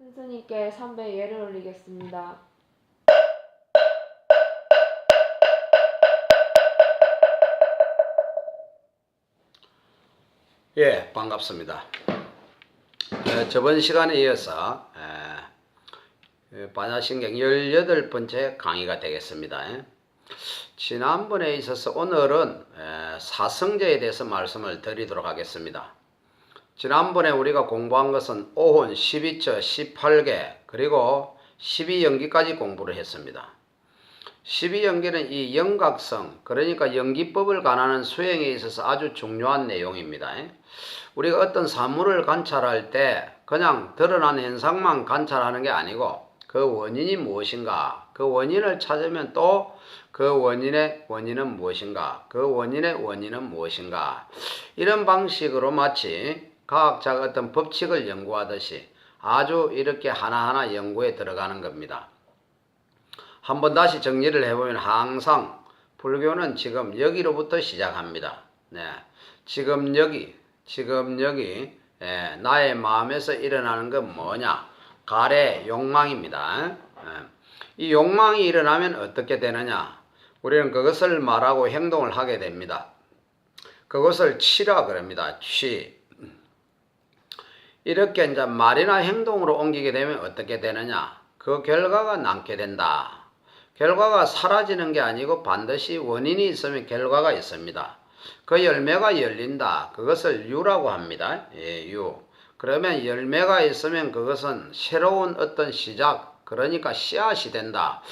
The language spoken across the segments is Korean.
큰스님께 3배 예를 올리겠습니다. 예, 반갑습니다. 저번 시간에 이어서 반야신경 18번째 강의가 되겠습니다. 지난번에 있어서 오늘은 사성제에 대해서 말씀을 드리도록 하겠습니다. 지난번에 우리가 공부한 것은 오혼, 12처, 18개 그리고 12연기까지 공부를 했습니다. 12연기는 이 연각성, 그러니까 연기법을 관하는 수행에 있어서 아주 중요한 내용입니다. 우리가 어떤 사물을 관찰할 때 그냥 드러난 현상만 관찰하는 게 아니고 그 원인이 무엇인가, 그 원인을 찾으면 또 그 원인의 원인은 무엇인가, 그 원인의 원인은 무엇인가, 이런 방식으로 마치 과학자가 어떤 법칙을 연구하듯이 아주 이렇게 하나하나 연구에 들어가는 겁니다. 한번 다시 정리를 해보면 항상 불교는 지금 여기로부터 시작합니다. 지금 여기 나의 마음에서 일어나는 건 뭐냐? 가래, 욕망입니다. 이 욕망이 일어나면 어떻게 되느냐? 우리는 그것을 말하고 행동을 하게 됩니다. 그것을 치라 그럽니다. 치. 이렇게 이제 말이나 행동으로 옮기게 되면 어떻게 되느냐? 그 결과가 남게 된다. 결과가 사라지는 게 아니고 반드시 원인이 있으면 결과가 있습니다. 그 열매가 열린다. 그것을 유라고 합니다. 예, 유. 그러면 열매가 있으면 그것은 새로운 어떤 시작, 그러니까 씨앗이 된다.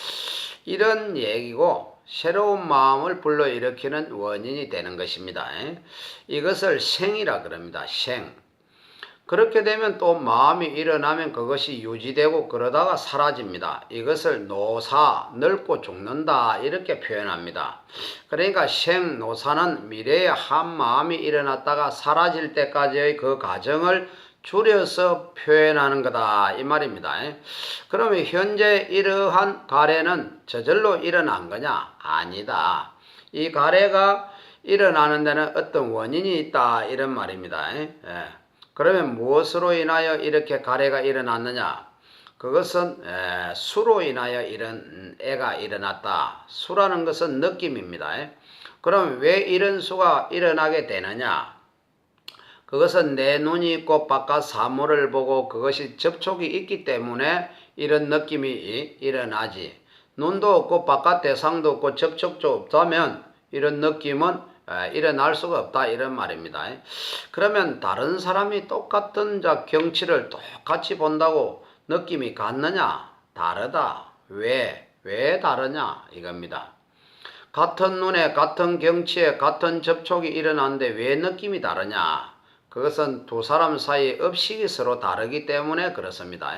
이런 얘기고 새로운 마음을 불러일으키는 원인이 되는 것입니다. 이것을 생이라 그럽니다. 생. 그렇게 되면 또 마음이 일어나면 그것이 유지되고 그러다가 사라집니다. 이것을 노사, 늙고 죽는다 이렇게 표현합니다. 그러니까 생노사는 미래에 한 마음이 일어났다가 사라질 때까지의 그 과정을 줄여서 표현하는 거다 이 말입니다. 그러면 현재 이러한 가래는 저절로 일어난 거냐? 아니다. 이 가래가 일어나는 데는 어떤 원인이 있다 이런 말입니다. 그러면 무엇으로 인하여 이렇게 가래가 일어났느냐? 그것은 수로 인하여 이런 애가 일어났다. 수라는 것은 느낌입니다. 그럼 왜 이런 수가 일어나게 되느냐? 그것은 내 눈이 있고 바깥 사물을 보고 그것이 접촉이 있기 때문에 이런 느낌이 일어나지. 눈도 없고 바깥 대상도 없고 접촉도 없다면 이런 느낌은 일어날 수가 없다 이런 말입니다. 그러면 다른 사람이 똑같은 경치를 똑같이 본다고 느낌이 같느냐? 다르다. 왜 다르냐? 이겁니다. 같은 눈에 같은 경치에 같은 접촉이 일어나는데 왜 느낌이 다르냐? 그것은 두 사람 사이의 업식이 서로 다르기 때문에 그렇습니다.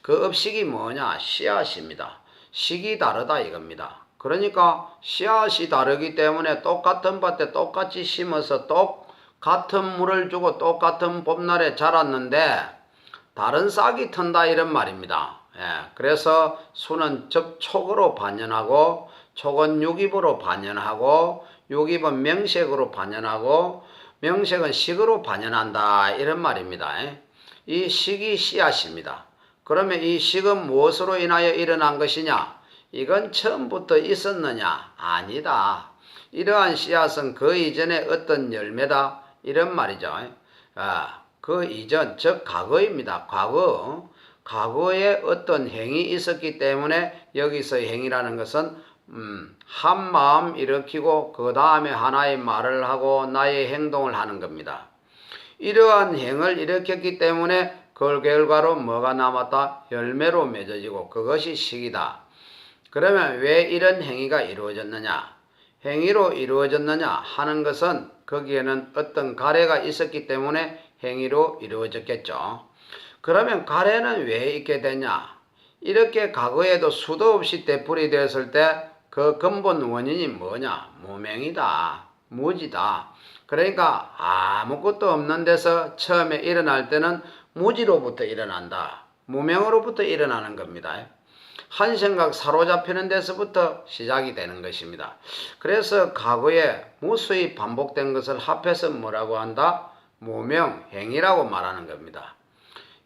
그 업식이 뭐냐? 씨앗입니다. 식이 다르다 이겁니다. 그러니까 씨앗이 다르기 때문에 똑같은 밭에 똑같이 심어서 똑같은 물을 주고 똑같은 봄날에 자랐는데 다른 싹이 튼다 이런 말입니다. 그래서 수는 접촉으로 반연하고 촉은 육입으로 반연하고 육입은 명색으로 반연하고 명색은 식으로 반연한다 이런 말입니다. 이 식이 씨앗입니다. 그러면 이 식은 무엇으로 인하여 일어난 것이냐? 이건 처음부터 있었느냐? 아니다. 이러한 씨앗은 그 이전에 어떤 열매다 이런 말이죠. 그 이전 즉 과거입니다. 과거에 어떤 행이 있었기 때문에 여기서 행이라는 것은 한 마음 일으키고 그 다음에 하나의 말을 하고 나의 행동을 하는 겁니다. 이러한 행을 일으켰기 때문에 그 결과로 뭐가 남았다? 열매로 맺어지고 그것이 식이다. 그러면 왜 이런 행위가 이루어졌느냐? 행위로 이루어졌느냐 하는 것은 거기에는 어떤 가래가 있었기 때문에 행위로 이루어졌겠죠. 그러면 가래는 왜 있게 되냐? 이렇게 과거에도 수도 없이 되풀이 되었을 때 그 근본 원인이 뭐냐? 무명이다. 무지다. 그러니까 아무것도 없는 데서 처음에 일어날 때는 무지로부터 일어난다. 무명으로부터 일어나는 겁니다. 한 생각 사로잡히는 데서부터 시작이 되는 것입니다. 그래서 과거에 무수히 반복된 것을 합해서 뭐라고 한다? 무명, 행위라고 말하는 겁니다.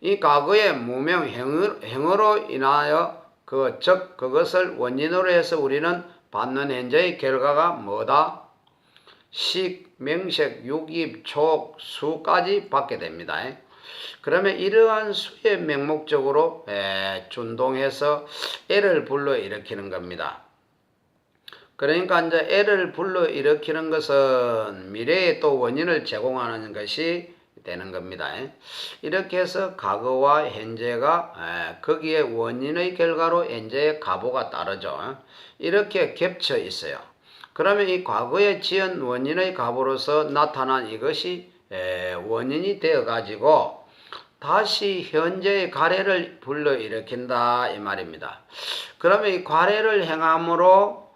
이 과거의 무명 행으로 인하여 즉 그것을 원인으로 해서 우리는 받는 현재의 결과가 뭐다? 식, 명색, 육입, 촉, 수까지 받게 됩니다. 그러면 이러한 수의 맹목적으로 준동해서 애를 불러일으키는 겁니다. 그러니까 이제 애를 불러일으키는 것은 미래에 또 원인을 제공하는 것이 되는 겁니다. 이렇게 해서 과거와 현재가 거기에 원인의 결과로 현재의 가보가 따르죠. 이렇게 겹쳐 있어요. 그러면 이 과거에 지은 원인의 가보로서 나타난 이것이 원인이 되어 가지고 다시 현재의 가래를 불러일으킨다 이 말입니다. 그러면 이 가래를 행함으로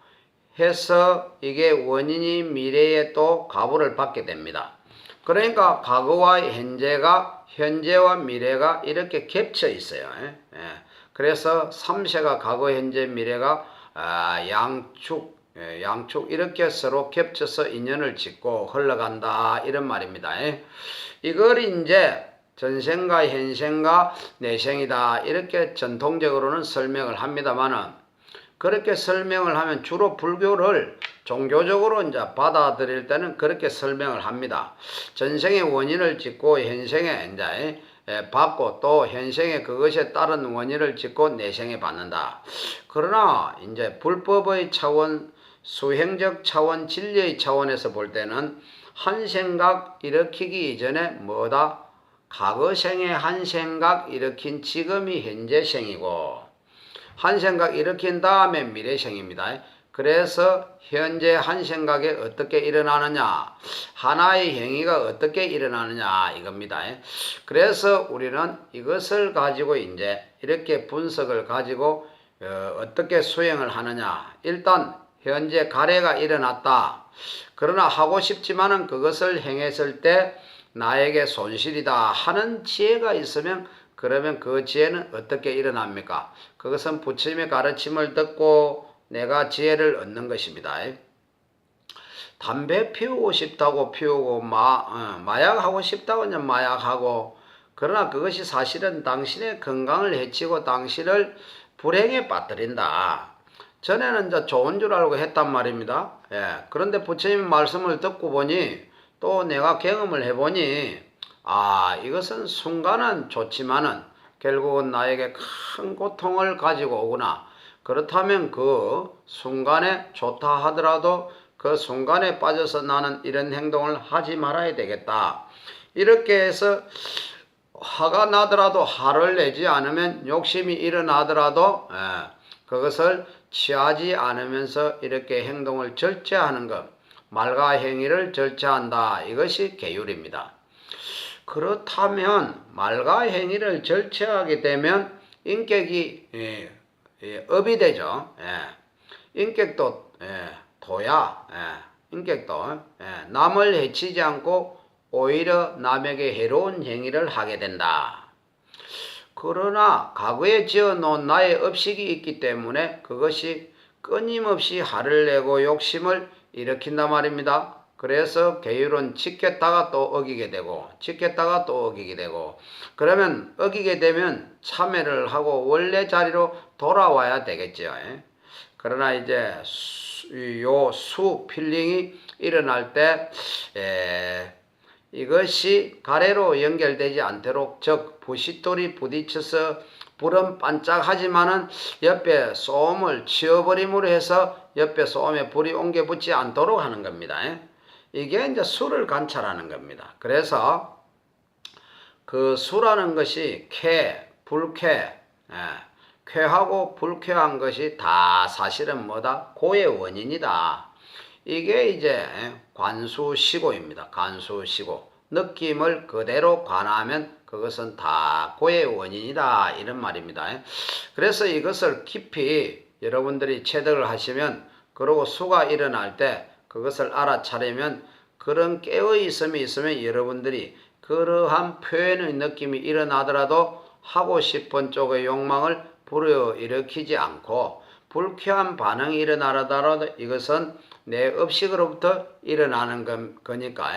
해서 이게 원인이 미래에 또 가보를 받게 됩니다. 그러니까 과거와 현재와 미래가 이렇게 겹쳐 있어요. 그래서 3세가 과거, 현재, 미래가 양축 이렇게 서로 겹쳐서 인연을 짓고 흘러간다 이런 말입니다. 이걸 이제 전생과 현생과 내생이다 이렇게 전통적으로는 설명을 합니다만은 그렇게 설명을 하면 주로 불교를 종교적으로 이제 받아들일 때는 그렇게 설명을 합니다. 전생의 원인을 짓고 현생에 이제 받고 또 현생에 그것에 따른 원인을 짓고 내생에 받는다. 그러나 이제 불법의 차원, 수행적 차원, 진리의 차원에서 볼 때는 한 생각 일으키기 이전에 뭐다? 과거생에 한 생각 일으킨 지금이 현재생이고 한 생각 일으킨 다음에 미래생입니다. 그래서 현재 한 생각에 어떻게 일어나느냐, 하나의 행위가 어떻게 일어나느냐 이겁니다. 그래서 우리는 이것을 가지고 이제 이렇게 분석을 가지고 어떻게 수행을 하느냐. 일단 현재 가래가 일어났다. 그러나 하고 싶지만은 그것을 행했을 때 나에게 손실이다 하는 지혜가 있으면 그러면 그 지혜는 어떻게 일어납니까? 그것은 부처님의 가르침을 듣고 내가 지혜를 얻는 것입니다. 담배 피우고 싶다고 피우고 마약하고 싶다고 이제 마약하고 그러나 그것이 사실은 당신의 건강을 해치고 당신을 불행에 빠뜨린다. 전에는 이제 좋은 줄 알고 했단 말입니다. 그런데 부처님 말씀을 듣고 보니 또 내가 경험을 해보니 이것은 순간은 좋지만은 결국은 나에게 큰 고통을 가지고 오구나. 그렇다면 그 순간에 좋다 하더라도 그 순간에 빠져서 나는 이런 행동을 하지 말아야 되겠다. 이렇게 해서 화가 나더라도 화를 내지 않으면 욕심이 일어나더라도 그것을 취하지 않으면서 이렇게 행동을 절제하는 것. 말과 행위를 절제한다. 이것이 계율입니다. 그렇다면 말과 행위를 절제하게 되면 인격이 업이 되죠. 인격도 도야. 인격도 남을 해치지 않고 오히려 남에게 해로운 행위를 하게 된다. 그러나 과거에 지어놓은 나의 업식이 있기 때문에 그것이 끊임없이 화를 내고 욕심을 일으킨단 말입니다. 그래서 계율은 지켰다가 또 어기게 되고 지켰다가 또 어기게 되고 그러면 어기게 되면 참회를 하고 원래 자리로 돌아와야 되겠죠. 그러나 이제 수 필링이 일어날 때 이것이 가래로 연결되지 않도록 즉 부싯돌이 부딪혀서 불은 반짝하지만은 옆에 소음을 치워버림으로 해서 옆에 소음에 불이 옮겨 붙지 않도록 하는 겁니다. 이게 이제 수를 관찰하는 겁니다. 그래서 그 수라는 것이 불쾌, 쾌하고 불쾌한 것이 다 사실은 뭐다? 고의 원인이다. 이게 이제 관수시고입니다. 관수시고. 느낌을 그대로 관하면 그것은 다 고의 원인이다. 이런 말입니다. 그래서 이것을 깊이 여러분들이 체득을 하시면 그러고 수가 일어날 때 그것을 알아차리면 그런 깨어있음이 있으면 여러분들이 그러한 표현의 느낌이 일어나더라도 하고 싶은 쪽의 욕망을 불러일으키지 않고 불쾌한 반응이 일어나더라도 이것은 내 업식으로부터 일어나는 거니까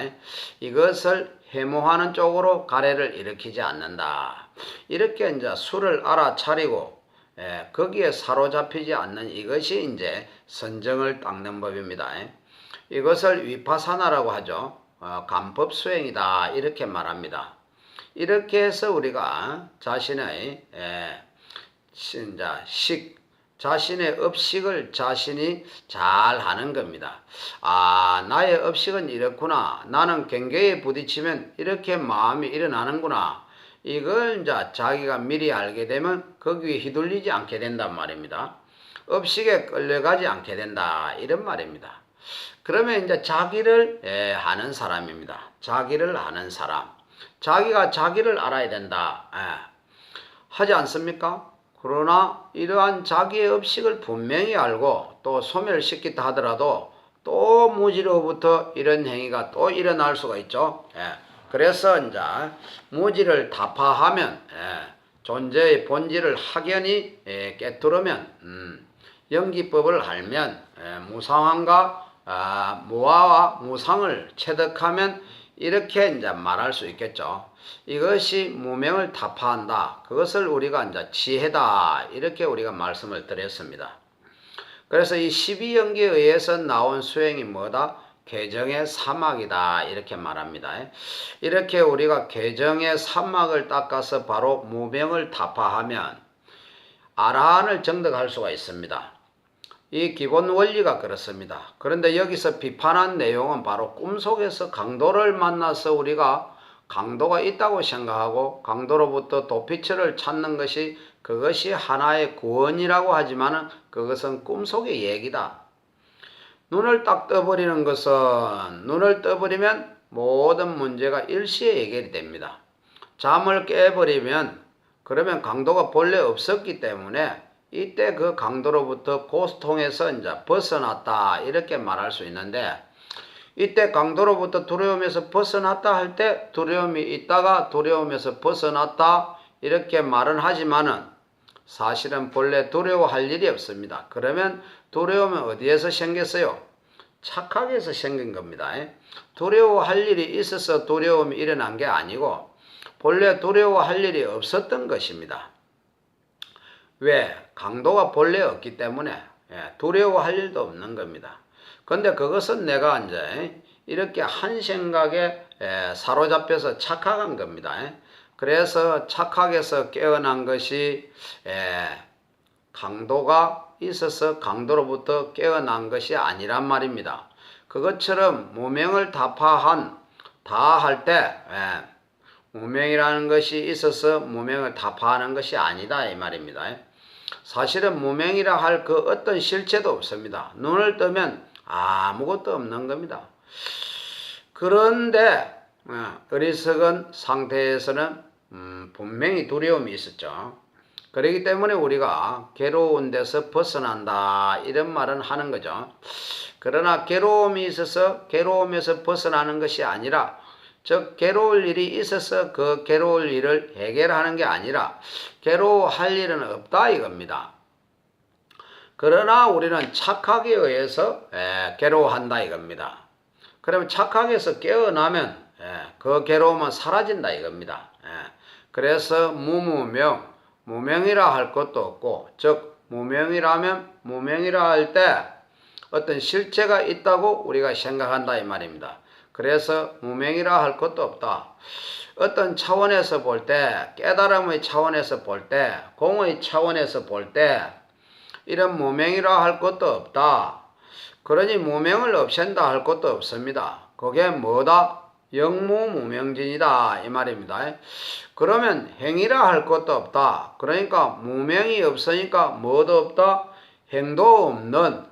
이것을 해모하는 쪽으로 가래를 일으키지 않는다. 이렇게 이제 수를 알아차리고 거기에 사로잡히지 않는 이것이 이제 선정을 닦는 법입니다. 이것을 위파사나라고 하죠. 감법 수행이다 이렇게 말합니다. 이렇게 해서 우리가 자신의 자신의 업식을 자신이 잘 하는 겁니다. 나의 업식은 이렇구나. 나는 경계에 부딪히면 이렇게 마음이 일어나는구나. 이걸 이제 자기가 미리 알게 되면 거기에 휘둘리지 않게 된단 말입니다. 업식에 끌려가지 않게 된다. 이런 말입니다. 그러면 이제 자기를 아는 사람입니다. 자기를 아는 사람. 자기가 자기를 알아야 된다. 하지 않습니까? 그러나 이러한 자기의 업식을 분명히 알고 또 소멸시키다 하더라도 또 무지로부터 이런 행위가 또 일어날 수가 있죠. 그래서 이제 무지를 타파하면 존재의 본질을 확연히 깨뜨리면 영기법을 알면 무상함과 무아와 무상을 체득하면 이렇게 이제 말할 수 있겠죠. 이것이 무명을 타파한다. 그것을 우리가 이제 지혜다. 이렇게 우리가 말씀을 드렸습니다. 그래서 이 12연기에 의해서 나온 수행이 뭐다? 개정의 사막이다. 이렇게 말합니다. 이렇게 우리가 개정의 사막을 닦아서 바로 무명을 타파하면 아라한을 정득할 수가 있습니다. 이 기본 원리가 그렇습니다. 그런데 여기서 비판한 내용은 바로 꿈속에서 강도를 만나서 우리가 강도가 있다고 생각하고 강도로부터 도피처를 찾는 것이 그것이 하나의 구원이라고 하지만 그것은 꿈속의 얘기다. 눈을 딱 떠버리는 것은 눈을 떠버리면 모든 문제가 일시에 해결이 됩니다. 잠을 깨버리면 그러면 강도가 본래 없었기 때문에 이때 그 강도로부터 고통에서 이제 벗어났다 이렇게 말할 수 있는데 이때 강도로부터 두려움에서 벗어났다 할 때 두려움이 있다가 두려움에서 벗어났다 이렇게 말은 하지만은 사실은 본래 두려워할 일이 없습니다. 그러면 두려움은 어디에서 생겼어요? 착각에서 생긴 겁니다. 두려워할 일이 있어서 두려움이 일어난 게 아니고 본래 두려워할 일이 없었던 것입니다. 왜? 강도가 본래 없기 때문에 두려워할 일도 없는 겁니다. 근데 그것은 내가 이제 이렇게 한 생각에 사로잡혀서 착각한 겁니다. 그래서 착각에서 깨어난 것이 강도가 있어서 강도로부터 깨어난 것이 아니란 말입니다. 그것처럼 무명을 타파한 다 할 때 무명이라는 것이 있어서 무명을 타파하는 것이 아니다 이 말입니다. 사실은 무명이라 할 그 어떤 실체도 없습니다. 눈을 뜨면 아무것도 없는 겁니다. 그런데 어리석은 상태에서는 분명히 두려움이 있었죠. 그렇기 때문에 우리가 괴로운 데서 벗어난다 이런 말은 하는 거죠. 그러나 괴로움이 있어서 괴로움에서 벗어나는 것이 아니라 즉 괴로울 일이 있어서 그 괴로울 일을 해결하는 게 아니라 괴로워할 일은 없다 이겁니다. 그러나 우리는 착각에 의해서 괴로워한다 이겁니다. 그러면 착각에서 깨어나면 그 괴로움은 사라진다 이겁니다. 그래서 무무명, 무명이라 할 것도 없고 즉 무명이라면 무명이라 할 때 어떤 실체가 있다고 우리가 생각한다 이 말입니다. 그래서 무명이라 할 것도 없다. 어떤 차원에서 볼 때, 깨달음의 차원에서 볼 때, 공의 차원에서 볼 때 이런 무명이라 할 것도 없다. 그러니 무명을 없앤다 할 것도 없습니다. 그게 뭐다? 영무무명진이다 이 말입니다. 그러면 행위라 할 것도 없다. 그러니까 무명이 없으니까 뭐도 없다? 행도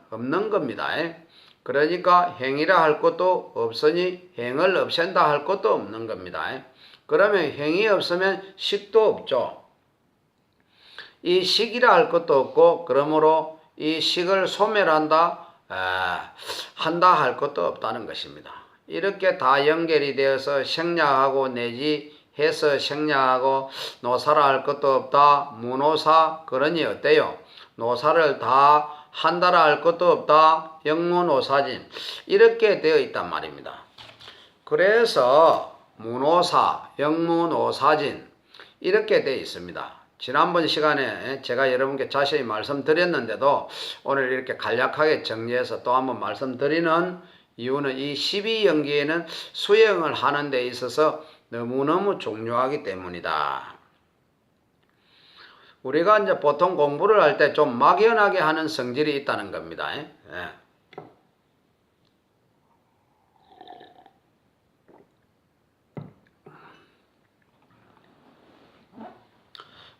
없는 겁니다. 그러니까 행위라 할 것도 없으니 행을 없앤다 할 것도 없는 겁니다. 그러면 행위 없으면 식도 없죠. 이 식이라 할 것도 없고 그러므로 이 식을 소멸한다 한다 할 것도 없다는 것입니다. 이렇게 다 연결이 되어서 생략하고 내지 해서 생략하고 노사라 할 것도 없다. 무노사 그러니 어때요? 노사를 다 한다라 할 것도 없다. 영무노사진 이렇게 되어 있단 말입니다. 그래서 무노사, 영무노사진 이렇게 되어 있습니다. 지난번 시간에 제가 여러분께 자세히 말씀드렸는데도 오늘 이렇게 간략하게 정리해서 또 한번 말씀드리는 이유는 이 12연기에는 수행을 하는 데 있어서 너무너무 중요하기 때문이다. 우리가 이제 보통 공부를 할 때 좀 막연하게 하는 성질이 있다는 겁니다.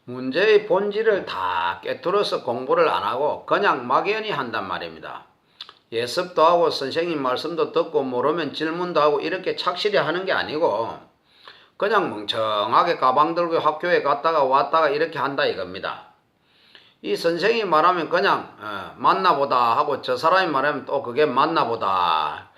문제의 본질을 다 꿰뚫어서 공부를 안 하고 그냥 막연히 한단 말입니다. 예습도 하고 선생님 말씀도 듣고 모르면 질문도 하고 이렇게 착실히 하는 게 아니고 그냥 멍청하게 가방 들고 학교에 갔다가 왔다가 이렇게 한다 이겁니다. 이 선생님이 말하면 그냥 맞나보다 하고 저 사람이 말하면 또 그게 맞나보다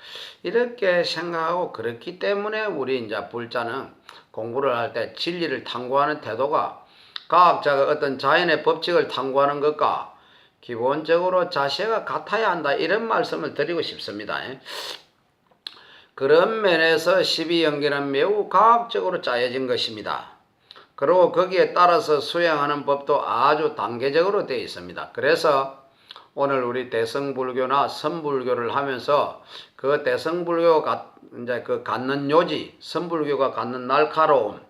이렇게 생각하고 그렇기 때문에 우리 이제 불자는 공부를 할 때 진리를 탐구하는 태도가 과학자가 어떤 자연의 법칙을 탐구하는 것과 기본적으로 자세가 같아야 한다 이런 말씀을 드리고 싶습니다. 그런 면에서 12연기는 매우 과학적으로 짜여진 것입니다. 그리고 거기에 따라서 수행하는 법도 아주 단계적으로 되어 있습니다. 그래서 오늘 우리 대성불교나 선불교를 하면서 그 대성불교가 이제 그 갖는 요지, 선불교가 갖는 날카로움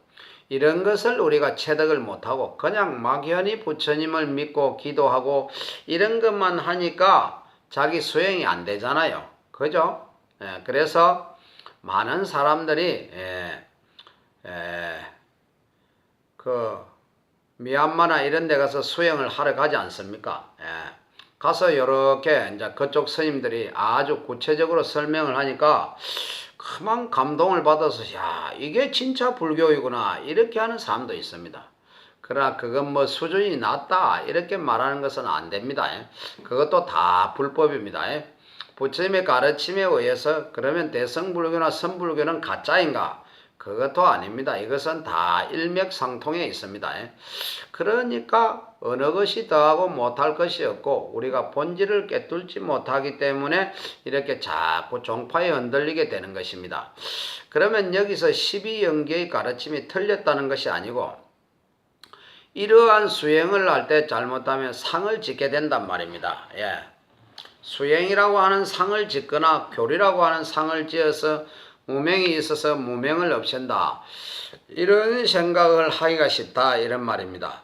이런 것을 우리가 체득을 못하고 그냥 막연히 부처님을 믿고 기도하고 이런 것만 하니까 자기 수행이 안 되잖아요. 그죠? 그래서 많은 사람들이 그 미얀마나 이런 데 가서 수행을 하러 가지 않습니까? 가서 이렇게 이제 그쪽 스님들이 아주 구체적으로 설명을 하니까 그만 감동을 받아서 야 이게 진짜 불교이구나 이렇게 하는 사람도 있습니다. 그러나 그건 뭐 수준이 낮다 이렇게 말하는 것은 안 됩니다. 그것도 다 불법입니다. 부처님의 가르침에 의해서 그러면 대성불교나 선불교는 가짜인가? 그것도 아닙니다. 이것은 다 일맥상통해 있습니다. 그러니까 어느 것이 더하고 못할 것이 없고 우리가 본질을 꿰뚫지 못하기 때문에 이렇게 자꾸 종파에 흔들리게 되는 것입니다. 그러면 여기서 12연계의 가르침이 틀렸다는 것이 아니고 이러한 수행을 할 때 잘못하면 상을 짓게 된단 말입니다. 수행이라고 하는 상을 짓거나 교리라고 하는 상을 지어서 무명이 있어서 무명을 없앤다. 이런 생각을 하기가 쉽다 이런 말입니다.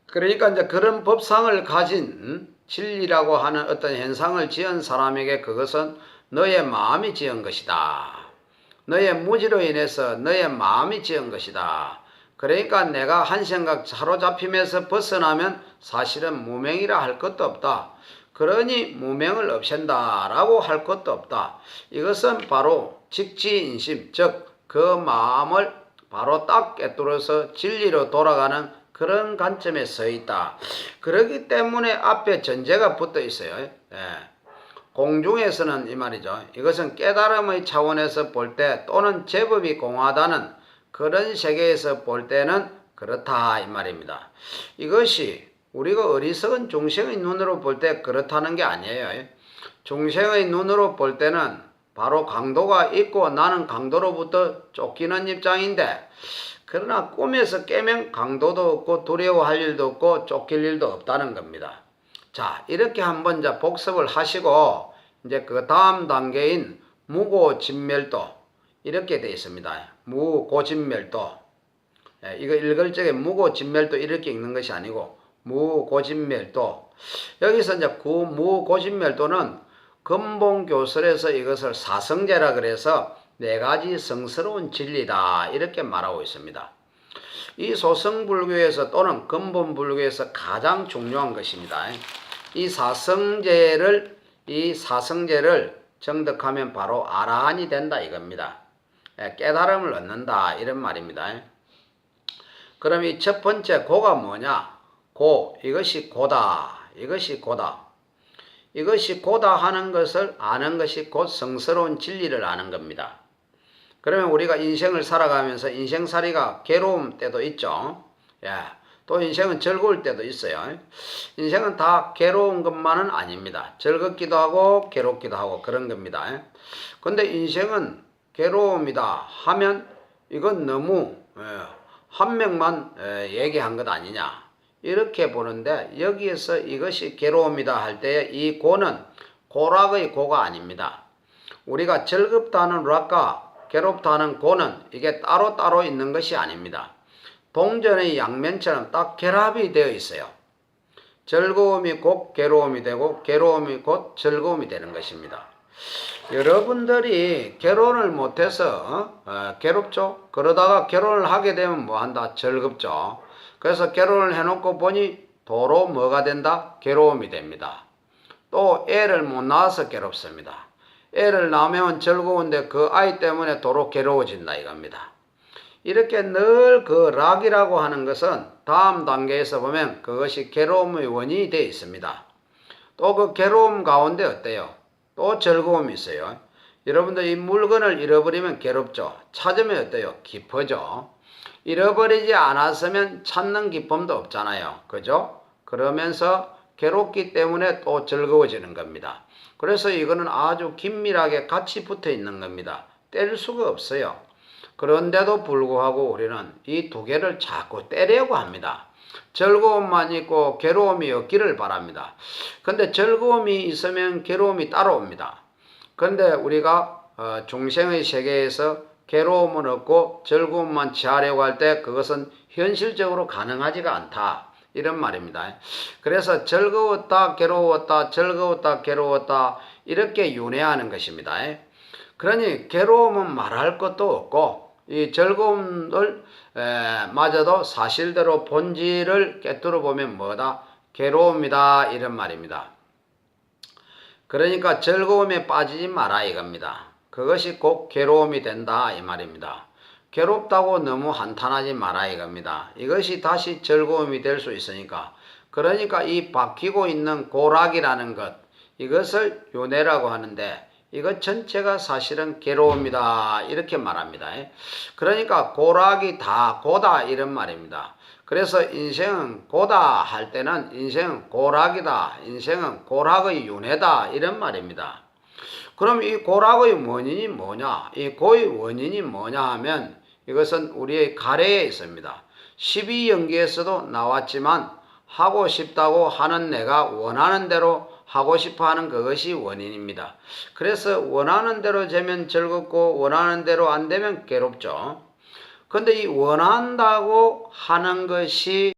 그러니까 이제 그런 법상을 가진 진리라고 하는 어떤 현상을 지은 사람에게 그것은 너의 마음이 지은 것이다. 너의 무지로 인해서 너의 마음이 지은 것이다. 그러니까 내가 한 생각 사로잡힘에서 벗어나면 사실은 무명이라 할 것도 없다. 그러니 무명을 없앤다 라고 할 것도 없다. 이것은 바로 직지인심, 즉 그 마음을 바로 딱 꿰뚫어서 진리로 돌아가는 그런 관점에 서 있다. 그렇기 때문에 앞에 전제가 붙어 있어요. 공중에서는 이 말이죠. 이것은 깨달음의 차원에서 볼 때 또는 제법이 공하다는 그런 세계에서 볼 때는 그렇다 이 말입니다. 이것이 우리가 어리석은 중생의 눈으로 볼 때 그렇다는 게 아니에요. 중생의 눈으로 볼 때는 바로 강도가 있고 나는 강도로부터 쫓기는 입장인데 그러나 꿈에서 깨면 강도도 없고 두려워할 일도 없고 쫓길 일도 없다는 겁니다. 자, 이렇게 한번 이제 복습을 하시고 이제 그 다음 단계인 무고진멸도 이렇게 되어 있습니다. 무고진멸도 이거 읽을 적에 무고진멸도 이렇게 읽는 것이 아니고 무고진멸도 여기서 이제 무고진멸도는 근본교설에서 이것을 사성제라 그래서 네 가지 성스러운 진리다 이렇게 말하고 있습니다. 이 소성불교에서 또는 근본불교에서 가장 중요한 것입니다. 이 사성제를 정득하면 바로 아라한이 된다 이겁니다. 깨달음을 얻는다 이런 말입니다. 그럼 이 첫 번째 고가 뭐냐? 이것이 고다. 이것이 고다. 이것이 고다 하는 것을 아는 것이 곧 성스러운 진리를 아는 겁니다. 그러면 우리가 인생을 살아가면서 인생살이가 괴로움 때도 있죠. 또 인생은 즐거울 때도 있어요. 인생은 다 괴로운 것만은 아닙니다. 즐겁기도 하고 괴롭기도 하고 그런 겁니다. 근데 인생은 괴로움이다 하면 이건 너무 한 명만 얘기한 것 아니냐 이렇게 보는데 여기에서 이것이 괴로움이다 할 때 이 고는 고락의 고가 아닙니다. 우리가 즐겁다는 락과 괴롭다는 고는 이게 따로따로 있는 것이 아닙니다. 동전의 양면처럼 딱 결합이 되어 있어요. 즐거움이 곧 괴로움이 되고 괴로움이 곧 즐거움이 되는 것입니다. 여러분들이 결혼을 못해서 괴롭죠. 그러다가 결혼을 하게 되면 뭐한다? 즐겁죠. 그래서 결혼을 해놓고 보니 도로 뭐가 된다? 괴로움이 됩니다. 또 애를 못 낳아서 괴롭습니다. 애를 낳으면 즐거운데 그 아이 때문에 도로 괴로워진다 이겁니다. 이렇게 늘 그 락이라고 하는 것은 다음 단계에서 보면 그것이 괴로움의 원인이 되어 있습니다. 또 그 괴로움 가운데 어때요? 또 즐거움이 있어요. 여러분들 이 물건을 잃어버리면 괴롭죠. 찾으면 어때요? 기쁘죠. 잃어버리지 않았으면 찾는 기쁨도 없잖아요. 그죠? 그러면서 괴롭기 때문에 또 즐거워지는 겁니다. 그래서 이거는 아주 긴밀하게 같이 붙어 있는 겁니다. 뗄 수가 없어요. 그런데도 불구하고 우리는 이 두 개를 자꾸 떼려고 합니다. 즐거움만 있고 괴로움이 없기를 바랍니다. 근데 즐거움이 있으면 괴로움이 따라옵니다. 근데 우리가 중생의 세계에서 괴로움은 없고 즐거움만 취하려고 할 때 그것은 현실적으로 가능하지가 않다. 이런 말입니다. 그래서 즐거웠다 괴로웠다 즐거웠다 괴로웠다 이렇게 윤회하는 것입니다. 그러니 괴로움은 말할 것도 없고 이 즐거움을 마저도 사실대로 본질을 깨뜨려 보면 뭐다? 괴로움이다 이런 말입니다. 그러니까 즐거움에 빠지지 마라 이겁니다. 그것이 꼭 괴로움이 된다 이 말입니다. 괴롭다고 너무 한탄하지 마라 이겁니다. 이것이 다시 즐거움이 될 수 있으니까. 그러니까 이 박히고 있는 고락이라는 것 이것을 윤회라고 하는데 이것 전체가 사실은 괴로움이다 이렇게 말합니다. 그러니까 고락이 다 고다 이런 말입니다. 그래서 인생은 고다 할 때는 인생은 고락이다 인생은 고락의 윤회다 이런 말입니다. 그럼 이 고락의 원인이 뭐냐? 이 고의 원인이 뭐냐 하면 이것은 우리의 가래에 있습니다. 12연기에서도 나왔지만 하고 싶다고 하는 내가 원하는 대로 하고 싶어 하는 그것이 원인입니다. 그래서 원하는 대로 되면 즐겁고 원하는 대로 안 되면 괴롭죠. 근데 이 원한다고 하는 것이